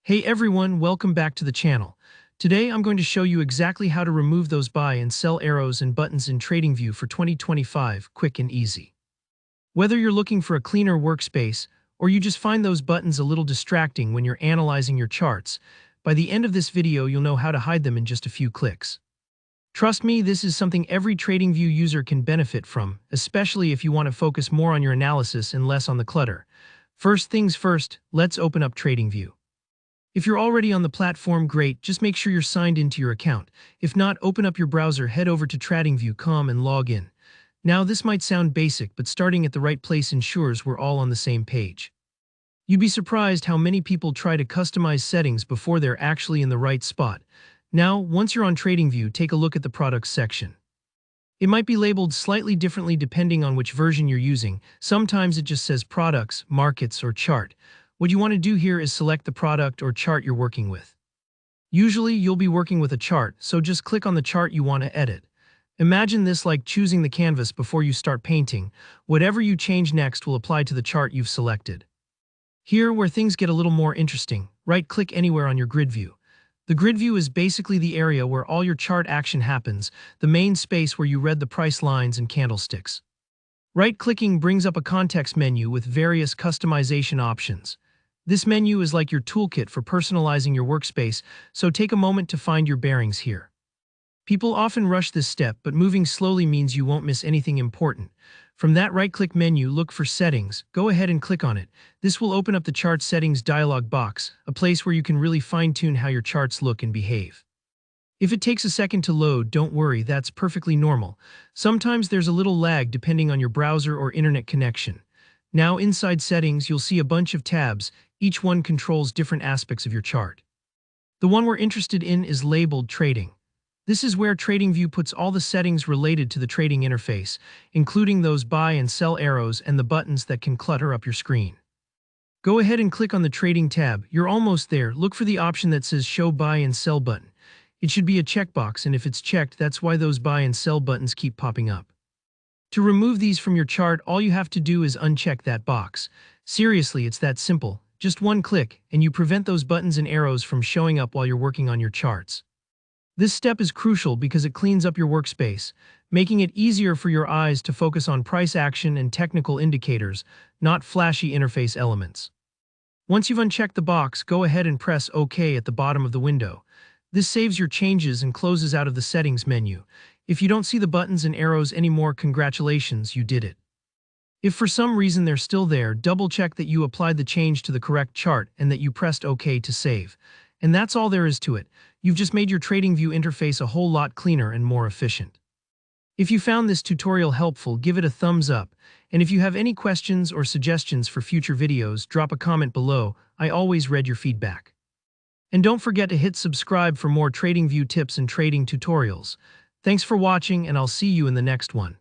Hey everyone, welcome back to the channel. Today I'm going to show you exactly how to remove those buy and sell arrows and buttons in TradingView for 2025, quick and easy. Whether you're looking for a cleaner workspace or you just find those buttons a little distracting when you're analyzing your charts, by the end of this video you'll know how to hide them in just a few clicks. Trust me, this is something every TradingView user can benefit from, especially if you want to focus more on your analysis and less on the clutter. First things first, let's open up TradingView. If you're already on the platform, great, just make sure you're signed into your account. If not, open up your browser, head over to TradingView.com and log in. Now, this might sound basic, but starting at the right place ensures we're all on the same page. You'd be surprised how many people try to customize settings before they're actually in the right spot. Now, once you're on TradingView, take a look at the products section. It might be labeled slightly differently depending on which version you're using. Sometimes it just says products, markets, or chart. What you want to do here is select the product or chart you're working with. Usually, you'll be working with a chart, so just click on the chart you want to edit. Imagine this like choosing the canvas before you start painting. Whatever you change next will apply to the chart you've selected. Here, where things get a little more interesting, right-click anywhere on your grid view. The grid view is basically the area where all your chart action happens, the main space where you read the price lines and candlesticks. Right-clicking brings up a context menu with various customization options. This menu is like your toolkit for personalizing your workspace, so take a moment to find your bearings here. People often rush this step, but moving slowly means you won't miss anything important. From that right-click menu, look for Settings. Go ahead and click on it. This will open up the Chart Settings dialog box, a place where you can really fine-tune how your charts look and behave. If it takes a second to load, don't worry, that's perfectly normal. Sometimes there's a little lag depending on your browser or internet connection. Now, inside Settings, you'll see a bunch of tabs. Each one controls different aspects of your chart. The one we're interested in is labeled Trading. This is where TradingView puts all the settings related to the trading interface, including those buy and sell arrows and the buttons that can clutter up your screen. Go ahead and click on the Trading tab. You're almost there. Look for the option that says Show Buy and Sell button. It should be a checkbox, and if it's checked, that's why those buy and sell buttons keep popping up. To remove these from your chart, all you have to do is uncheck that box. Seriously, it's that simple. Just one click, and you prevent those buttons and arrows from showing up while you're working on your charts. This step is crucial because it cleans up your workspace, making it easier for your eyes to focus on price action and technical indicators, not flashy interface elements. Once you've unchecked the box, go ahead and press OK at the bottom of the window. This saves your changes and closes out of the Settings menu. If you don't see the buttons and arrows anymore, congratulations, you did it. If for some reason they're still there, double-check that you applied the change to the correct chart and that you pressed OK to save. And that's all there is to it. You've just made your TradingView interface a whole lot cleaner and more efficient. If you found this tutorial helpful, give it a thumbs up. And if you have any questions or suggestions for future videos, drop a comment below. I always read your feedback. And don't forget to hit subscribe for more TradingView tips and trading tutorials. Thanks for watching, and I'll see you in the next one.